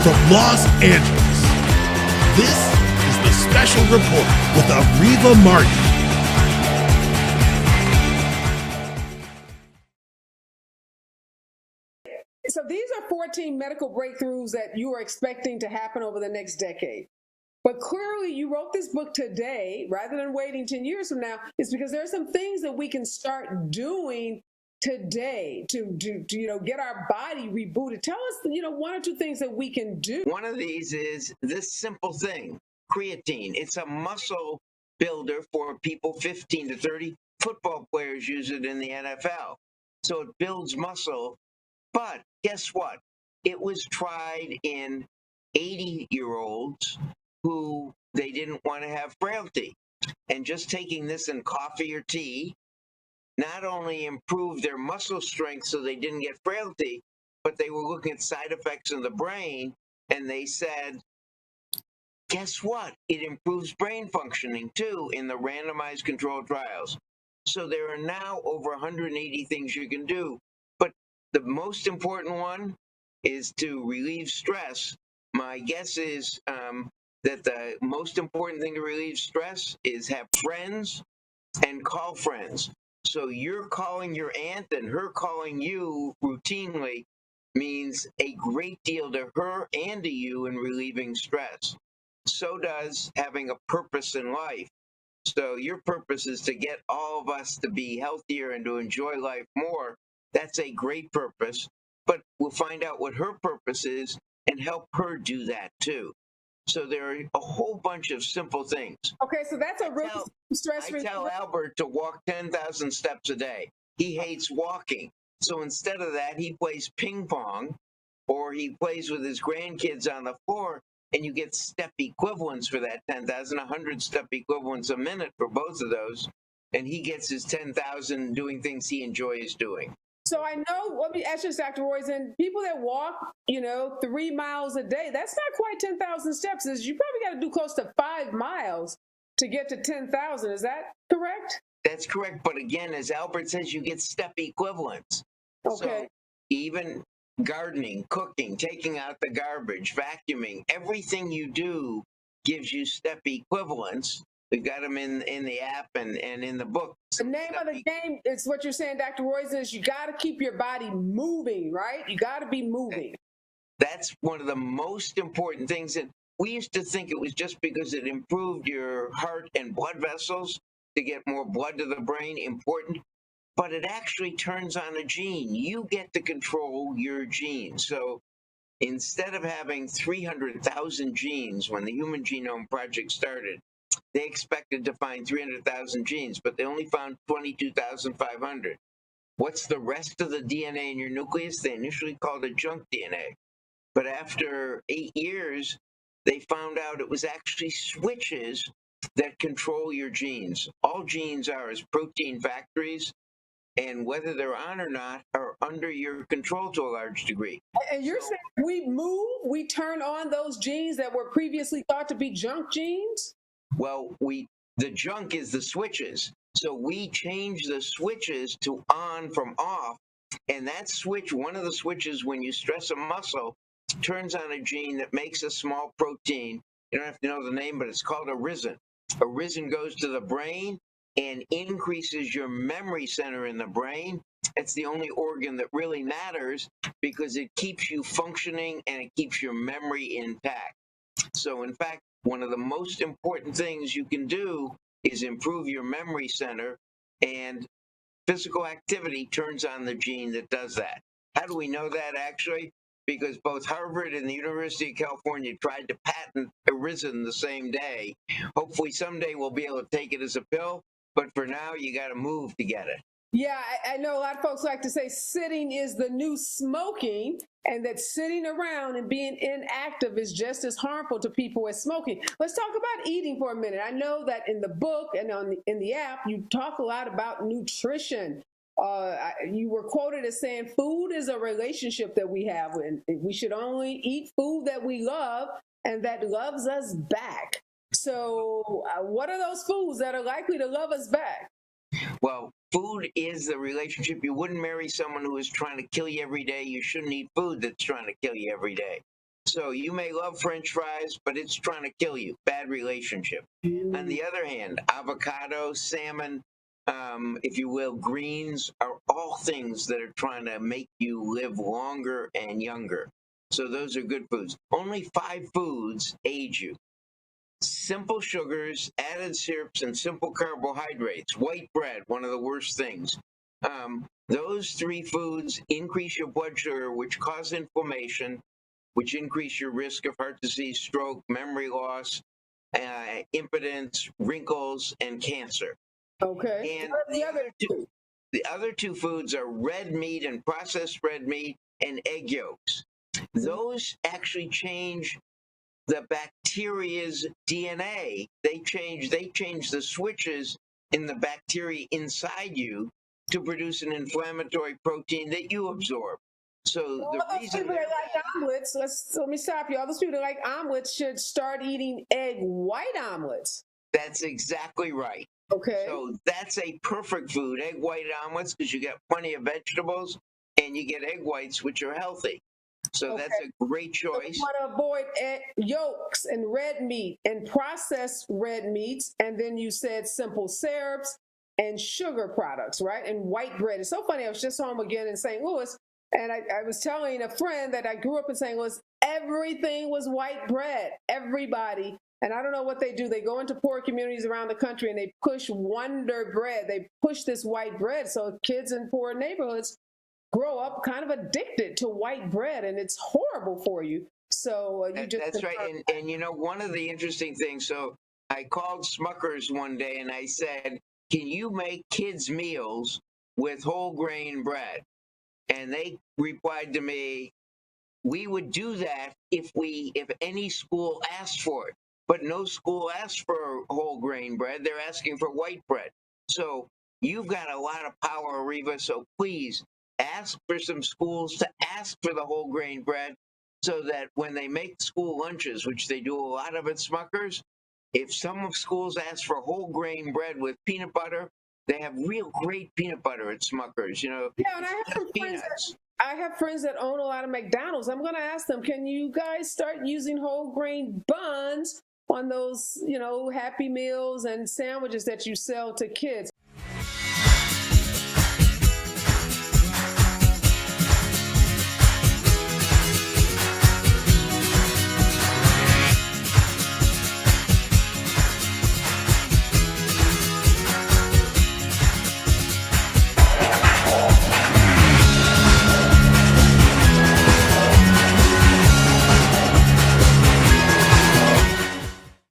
from Los Angeles. This is the Special Report with Areva Martin. So these are 14 medical breakthroughs that you are expecting to happen over the next decade. But clearly you wrote this book today rather than waiting 10 years from now. It's because there are some things that we can start doing today to get our body rebooted. Tell us, one or two things that we can do. One of these is this simple thing, creatine. It's a muscle builder for people 15 to 30. Football players use it in the NFL. So it builds muscle. But guess what? It was tried in 80-year-olds who they didn't want to have frailty. And just taking this in coffee or tea not only improved their muscle strength so they didn't get frailty, but they were looking at side effects in the brain, and they said, guess what? It improves brain functioning too in the randomized controlled trials. So there are now over 180 things you can do. But the most important one is to relieve stress. My guess is that the most important thing to relieve stress is have friends and call friends. So you're calling your aunt and her calling you routinely means a great deal to her and to you in relieving stress. So does having a purpose in life. So your purpose is to get all of us to be healthier and to enjoy life more. That's a great purpose, but we'll find out what her purpose is and help her do that too. So there are a whole bunch of simple things. Okay, so that's a real stress relief. I tell Albert to walk 10,000 steps a day. He hates walking. So instead of that, he plays ping pong or he plays with his grandkids on the floor, and you get step equivalents for that 10,000, 100 step equivalents a minute for both of those. And he gets his 10,000 doing things he enjoys doing. So I know, let me ask you, Dr. Roizen, people that walk, 3 miles a day, that's not quite 10,000 steps. You probably got to do close to 5 miles to get to 10,000. Is that correct? That's correct. But again, as Albert says, you get step equivalents. Okay. So even gardening, cooking, taking out the garbage, vacuuming, everything you do gives you step equivalents. We've got them in the app and in the book. The name of the game is what you're saying, Dr. Roizen, is you got to keep your body moving, right? You got to be moving. That's one of the most important things. And we used to think it was just because it improved your heart and blood vessels to get more blood to the brain, important. But it actually turns on a gene. You get to control your genes. So instead of having 300,000 genes when the Human Genome Project started, they expected to find 300,000 genes, but they only found 22,500. What's the rest of the DNA in your nucleus? They initially called it junk DNA. But after 8 years, they found out it was actually switches that control your genes. All genes are as protein factories, and whether they're on or not are under your control to a large degree. And you're saying we move, we turn on those genes that were previously thought to be junk genes? Well, the junk is the switches. So we change the switches to on from off. And that switch, one of the switches when you stress a muscle, turns on a gene that makes a small protein. You don't have to know the name, but it's called Roizen. Roizen goes to the brain and increases your memory center in the brain. It's the only organ that really matters because it keeps you functioning and it keeps your memory intact. So in fact, one of the most important things you can do is improve your memory center, and physical activity turns on the gene that does that. How do we know that actually? Because both Harvard and the University of California tried to patent Roizen the same day. Hopefully someday we'll be able to take it as a pill, but for now you got to move to get it. Yeah, I know a lot of folks like to say sitting is the new smoking, and that sitting around and being inactive is just as harmful to people as smoking. Let's talk about eating for a minute. I know that in the book and in the app, you talk a lot about nutrition. You were quoted as saying food is a relationship that we have, and we should only eat food that we love and that loves us back. So what are those foods that are likely to love us back? Well, food is the relationship. You wouldn't marry someone who is trying to kill you every day. You shouldn't eat food that's trying to kill you every day. So you may love French fries, but it's trying to kill you. Bad relationship. On the other hand, avocado, salmon, if you will, greens are all things that are trying to make you live longer and younger. So those are good foods. Only 5 foods age you. Simple sugars, added syrups, and simple carbohydrates. White bread, one of the worst things. Those 3 foods increase your blood sugar, which cause inflammation, which increase your risk of heart disease, stroke, memory loss, impotence, wrinkles, and cancer. Okay. And the other two foods are red meat and processed red meat and egg yolks. Those actually change the bacteria's DNA. They change the switches in the bacteria inside you to produce an inflammatory protein that you absorb. So All the those reason people that like omelets, let me stop you. All those people that like omelets should start eating egg white omelets. that's exactly right. Okay. So that's a perfect food, egg white omelets, because you get plenty of vegetables and you get egg whites, which are healthy. So that's a great choice. You want to avoid egg yolks and red meat and processed red meats. And then you said simple syrups and sugar products, right? And white bread. It's so funny. I was just home again in St. Louis, and I was telling a friend that I grew up in St. Louis, everything was white bread. Everybody. And I don't know what they do. They go into poor communities around the country and they push Wonder Bread. They push this white bread. So kids in poor neighborhoods grow up kind of addicted to white bread, and it's horrible for you. So that's right. And you know, one of the interesting things, so I called Smucker's one day and I said, can you make kids' meals with whole grain bread? And they replied to me, we would do that if any school asked for it. But no school asked for whole grain bread. They're asking for white bread. So you've got a lot of power, Areva. So please ask for some schools to ask for the whole grain bread so that when they make school lunches, which they do a lot of at Smucker's, if some of schools ask for whole grain bread with peanut butter, they have real great peanut butter at Smucker's, you know. Yeah, and I have friends that own a lot of McDonald's. I'm going to ask them, can you guys start using whole grain buns on those, Happy Meals and sandwiches that you sell to kids?